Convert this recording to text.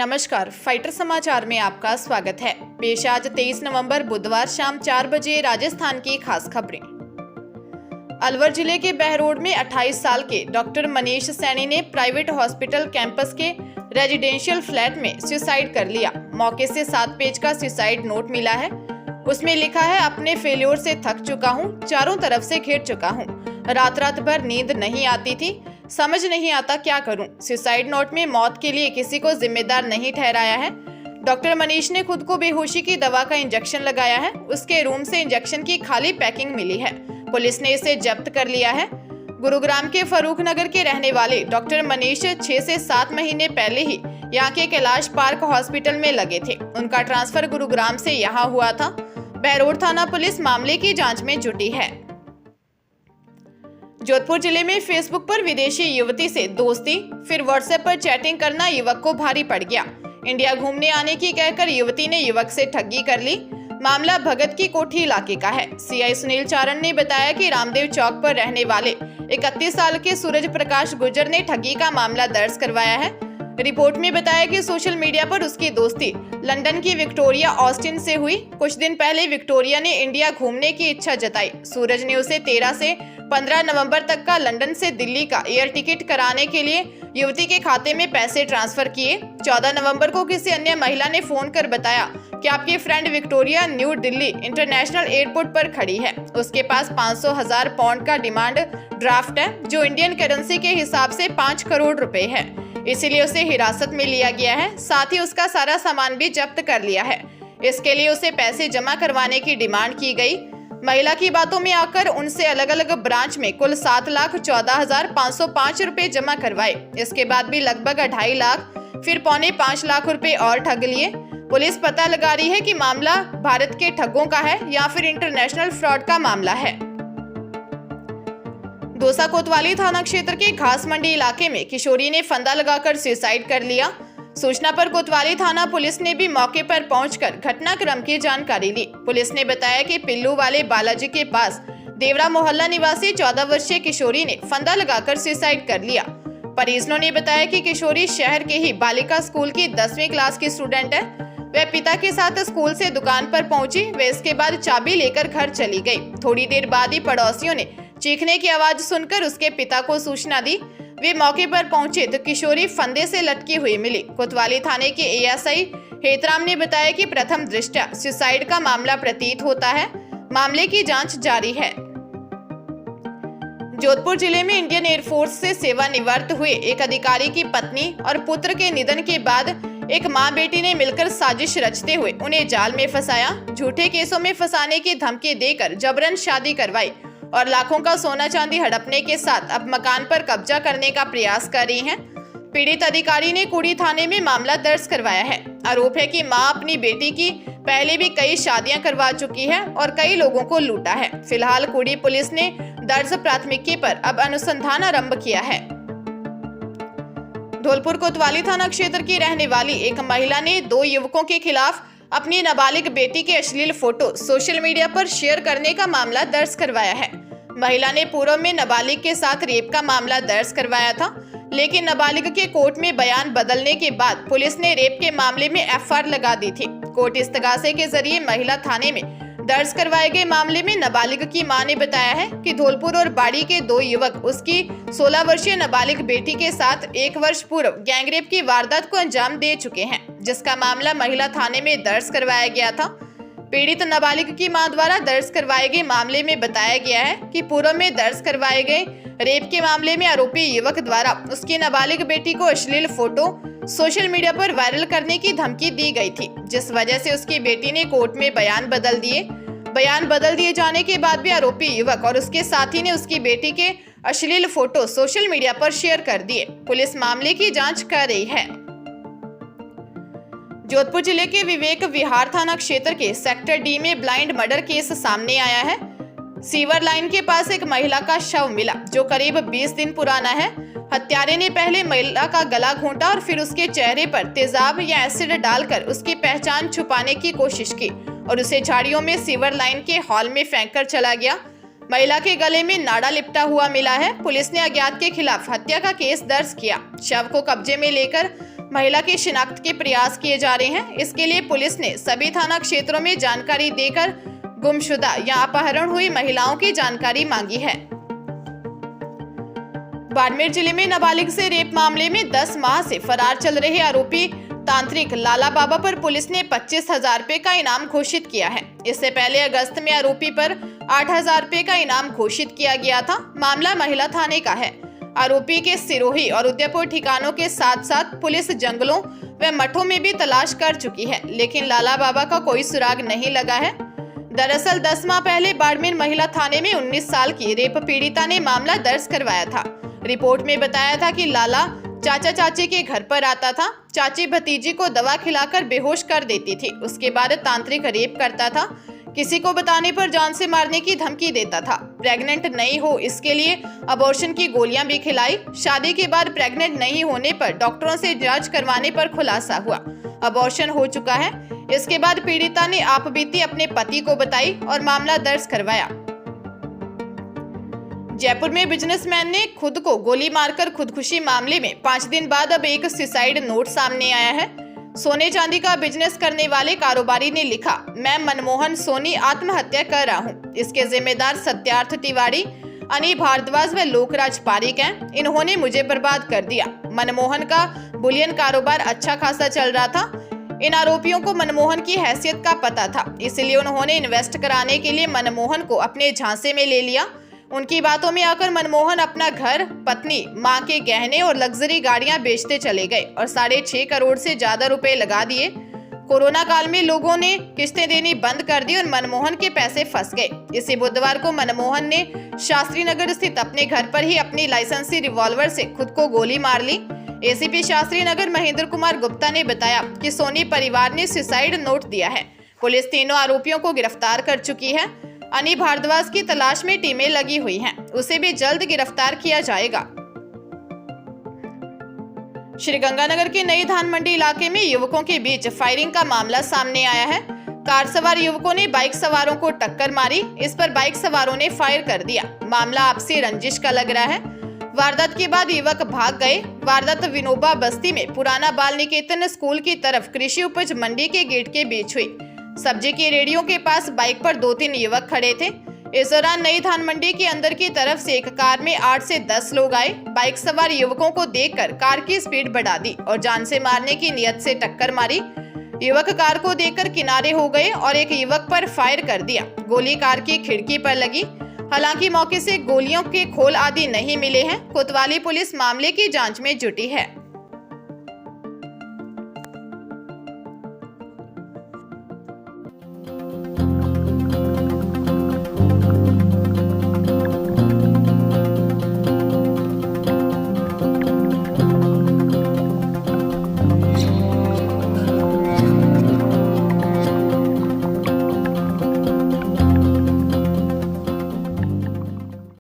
नमस्कार, फाइटर समाचार में आपका स्वागत है। पेश आज 23 नवंबर बुधवार शाम 4 बजे राजस्थान की खास खबरें। अलवर जिले के बहरोड में 28 साल के डॉक्टर मनीष सैनी ने प्राइवेट हॉस्पिटल कैंपस के रेजिडेंशियल फ्लैट में सुसाइड कर लिया। मौके से 7 पेज का सुसाइड नोट मिला है। उसमें लिखा है, अपने फेल्योर से थक चुका हूँ, चारों तरफ से घिर चुका हूँ, रात भर नींद नहीं आती थी, समझ नहीं आता क्या करूं। सुसाइड नोट में मौत के लिए किसी को जिम्मेदार नहीं ठहराया है। डॉक्टर मनीष ने खुद को बेहोशी की दवा का इंजेक्शन लगाया है। उसके रूम से इंजेक्शन की खाली पैकिंग मिली है। पुलिस ने इसे जब्त कर लिया है। गुरुग्राम के फरूख नगर के रहने वाले डॉक्टर मनीष 6 से 7 महीने पहले ही यहाँ के कैलाश पार्क हॉस्पिटल में लगे थे। उनका ट्रांसफर गुरुग्राम से यहाँ हुआ था। बहरोड थाना पुलिस मामले की जाँच में जुटी है। जोधपुर जिले में फेसबुक पर विदेशी युवती से दोस्ती, फिर व्हाट्सएप पर चैटिंग करना युवक को भारी पड़ गया। इंडिया घूमने आने की कहकर युवती ने युवक से ठगी कर ली। मामला भगत की कोठी इलाके का है। सीआई सुनील चारण ने बताया कि रामदेव चौक पर रहने वाले 31 साल के सूरज प्रकाश गुर्जर ने ठगी का मामला दर्ज करवाया है। रिपोर्ट में बताया कि सोशल मीडिया पर उसकी दोस्ती लंदन की विक्टोरिया ऑस्टिन से हुई। कुछ दिन पहले विक्टोरिया ने इंडिया घूमने की इच्छा जताई। सूरज ने उसे 13 से 15 नवंबर तक का लंदन से दिल्ली का एयर टिकट कराने के लिए युवती के खाते में पैसे ट्रांसफर किए। 14 नवंबर को किसी अन्य महिला ने फोन कर बताया कि आपकी friend Victoria new Delhi international airport पर खड़ी है। उसके पास 500,000 पाउंड का डिमांड ड्राफ्ट है, जो इंडियन करेंसी के हिसाब से 5 करोड़ रुपए है। इसीलिए उसे हिरासत में लिया गया है। साथ ही उसका सारा सामान भी जब्त कर लिया है। इसके लिए उसे पैसे जमा करवाने की डिमांड की गई। महिला की बातों में आकर उनसे अलग अलग ब्रांच में कुल 7,14,505 रुपए जमा करवाए। इसके बाद भी लगभग 2.5 लाख, फिर 4.25 लाख रुपए और ठग लिए। पुलिस पता लगा रही है कि मामला भारत के ठगों का है या फिर इंटरनेशनल फ्रॉड का मामला है। दौसा कोतवाली थाना क्षेत्र के घास मंडी इलाके में किशोरी ने फंदा लगाकर सुसाइड कर लिया। सूचना पर कोतवाली थाना पुलिस ने भी मौके पर पहुंचकर घटनाक्रम की जानकारी ली। पुलिस ने बताया कि पिल्लू वाले बालाजी के पास देवरा मोहल्ला निवासी 14 वर्षीय किशोरी ने फंदा लगाकर सुसाइड कर लिया। परिजनों ने बताया कि किशोरी शहर के ही बालिका स्कूल की 10वीं क्लास की स्टूडेंट है। वह पिता के साथ स्कूल से दुकान पर पहुंची। वे इसके बाद चाबी लेकर घर चली गई। थोड़ी देर बाद ही पड़ोसियों ने चीखने की आवाज सुनकर उसके पिता को सूचना दी। वे मौके पर पहुंचे तो किशोरी फंदे से लटकी हुई मिली। कोतवाली थाने के एएसआई हेतराम ने बताया कि प्रथम दृष्टया सुसाइड का मामला प्रतीत होता है। मामले की जांच जारी है। जोधपुर जिले में इंडियन एयरफोर्स से सेवानिवृत्त हुए एक अधिकारी की पत्नी और पुत्र के निधन के बाद एक मां बेटी ने मिलकर साजिश रचते हुए उन्हें जाल में फंसाया। झूठे केसों में फंसाने की धमकी देकर जबरन शादी करवाई और लाखों का सोना चांदी हड़पने के साथ अब मकान पर कब्जा करने का प्रयास कर रही हैं। पीड़ित अधिकारी ने कुड़ी थाने में मामला दर्ज करवाया है। आरोप है कि मां अपनी बेटी की पहले भी कई शादियां करवा चुकी है और कई लोगों को लूटा है। फिलहाल कुड़ी पुलिस ने दर्ज प्राथमिकी पर अब अनुसंधान आरंभ किया है। धौलपुर कोतवाली थाना क्षेत्र की रहने वाली एक महिला ने 2 युवकों के खिलाफ अपनी नाबालिग बेटी के अश्लील फोटो सोशल मीडिया पर शेयर करने का मामला दर्ज करवाया है। महिला ने पूर्व में नाबालिग के साथ रेप का मामला दर्ज करवाया था, लेकिन नाबालिग के कोर्ट में बयान बदलने के बाद पुलिस ने रेप के मामले में एफआईआर लगा दी थी। कोर्ट इस्तगासे के जरिए महिला थाने में दर्ज करवाए गए मामले में नाबालिग की मां ने बताया है कि धौलपुर और बाड़ी के 2 युवक उसकी 16 वर्षीय नाबालिग बेटी के साथ 1 वर्ष पूर्व गैंगरेप की वारदात को अंजाम दे चुके हैं, जिसका मामला महिला थाने में दर्ज करवाया गया था। पीड़ित नाबालिग की मां द्वारा दर्ज करवाए गए मामले में बताया गया है कि पूर्व में दर्ज करवाए गए रेप के मामले में आरोपी युवक द्वारा उसकी नाबालिग बेटी को अश्लील फोटो सोशल मीडिया पर वायरल करने की धमकी दी गई थी, जिस वजह से उसकी बेटी ने कोर्ट में बयान बदल दिए। बयान बदल दिए जाने के बाद भी आरोपी युवक और उसके साथी ने उसकी बेटी के अश्लील फोटो सोशल मीडिया पर शेयर कर दिए। पुलिस मामले की जांच कर रही है। जोधपुर जिले के विवेक विहार थाना क्षेत्र के सेक्टर डी में ब्लाइंड मर्डर केस सामने आया है। सीवर लाइन के पास एक महिला का शव मिला, जो करीब 20 दिन पुराना है। हत्यारे ने पहले महिला का गला घोंटा और फिर उसके चेहरे पर तेजाब या एसिड डालकर उसकी पहचान छुपाने की कोशिश की और उसे झाड़ियों में सीवर लाइन के हॉल में फेंककर चला गया। महिला के गले में नाड़ा लिपटा हुआ मिला है। पुलिस ने अज्ञात के खिलाफ हत्या का केस दर्ज किया। शव को कब्जे में लेकर महिला की शिनाख्त के प्रयास किए जा रहे हैं। इसके लिए पुलिस ने सभी थाना क्षेत्रों में जानकारी देकर गुमशुदा या अपहरण हुई महिलाओं की जानकारी मांगी है। बाड़मेर जिले में नाबालिग से रेप मामले में 10 माह से फरार चल रहे आरोपी तांत्रिक लाला बाबा पर पुलिस ने 25,000 रुपए का इनाम घोषित किया है। इससे पहले अगस्त में आरोपी पर 8,000 रुपए का इनाम घोषित किया गया था। मामला महिला थाने का है। आरोपी के सिरोही और उदयपुर ठिकानों के साथ साथ पुलिस जंगलों व मठों में भी तलाश कर चुकी है, लेकिन लाला बाबा का कोई सुराग नहीं लगा है। दरअसल 10 माह पहले बाड़मेर महिला थाने में 19 साल की रेप पीड़िता ने मामला दर्ज करवाया था। रिपोर्ट में बताया था कि लाला चाचा चाची के घर पर आता था। चाची भतीजी को दवा खिलाकर बेहोश कर देती थी। उसके बाद तांत्रिक रेप करता था। किसी को बताने पर जान से मारने की धमकी देता था। प्रेग्नेंट नहीं हो इसके लिए अबॉर्शन की गोलियां भी खिलाई। शादी के बाद प्रेग्नेंट नहीं होने पर डॉक्टरों से जांच करवाने पर खुलासा हुआ अबॉर्शन हो चुका है। इसके बाद पीड़िता ने आपबीती अपने पति को बताई और मामला दर्ज करवाया। जयपुर में बिजनेसमैन ने खुद को गोली मारकर खुदकुशी मामले में 5 दिन बाद अब एक सुसाइड नोट सामने आया है। सोने चांदी का बिजनेस करने वाले कारोबारी ने लिखा, मैं मनमोहन सोनी आत्महत्या कर रहा हूं। इसके जिम्मेदार सत्यार्थ तिवारी, अनी भारद्वाज व लोकराज पारिक हैं। इन्होंने मुझे बर्बाद कर दिया। मनमोहन का बुलियन कारोबार अच्छा खासा चल रहा था। इन आरोपियों को मनमोहन की हैसियत का पता था, इसलिए उन्होंने इन्वेस्ट कराने के लिए मनमोहन को अपने झांसे में ले लिया। उनकी बातों में आकर मनमोहन अपना घर, पत्नी, मां के गहने और लग्जरी गाड़ियां बेचते चले गए और 6.5 करोड़ से ज्यादा रुपए लगा दिए। कोरोना काल में लोगों ने किस्तें देनी बंद कर दी और मनमोहन के पैसे फंस गए। इसी बुधवार को मनमोहन ने शास्त्री नगर स्थित अपने घर पर ही अपनी लाइसेंसी रिवॉल्वर से खुद को गोली मार ली। एसीपी शास्त्री नगर महेंद्र कुमार गुप्ता ने बताया कि सोनी परिवार ने सुसाइड नोट दिया है। पुलिस तीनों आरोपियों को गिरफ्तार कर चुकी है। अनी भारद्वाज की तलाश में टीमें लगी हुई हैं। उसे भी जल्द गिरफ्तार किया जाएगा। श्रीगंगानगर के नई धान मंडी इलाके में युवकों के बीच फायरिंग का मामला सामने आया है। कार सवार युवकों ने बाइक सवारों को टक्कर मारी। इस पर बाइक सवारों ने फायर कर दिया। मामला आपसी रंजिश का लग रहा है। वारदात के बाद युवक भाग गए। वारदात विनोबा बस्ती में पुराना बाल निकेतन स्कूल की तरफ कृषि उपज मंडी के गेट के बीच हुई। सब्जी की रेडियो के पास बाइक पर 2-3 युवक खड़े थे। इस दौरान नई धान मंडी के अंदर की तरफ से एक कार में 8 से 10 लोग आए। बाइक सवार युवकों को देखकर कार की स्पीड बढ़ा दी और जान से मारने की नियत से टक्कर मारी। युवक कार को देखकर किनारे हो गए और एक युवक पर फायर कर दिया। गोली कार की खिड़की पर लगी। हालांकि मौके से गोलियों के खोल आदि नहीं मिले हैं। कोतवाली पुलिस मामले की जांच में जुटी है।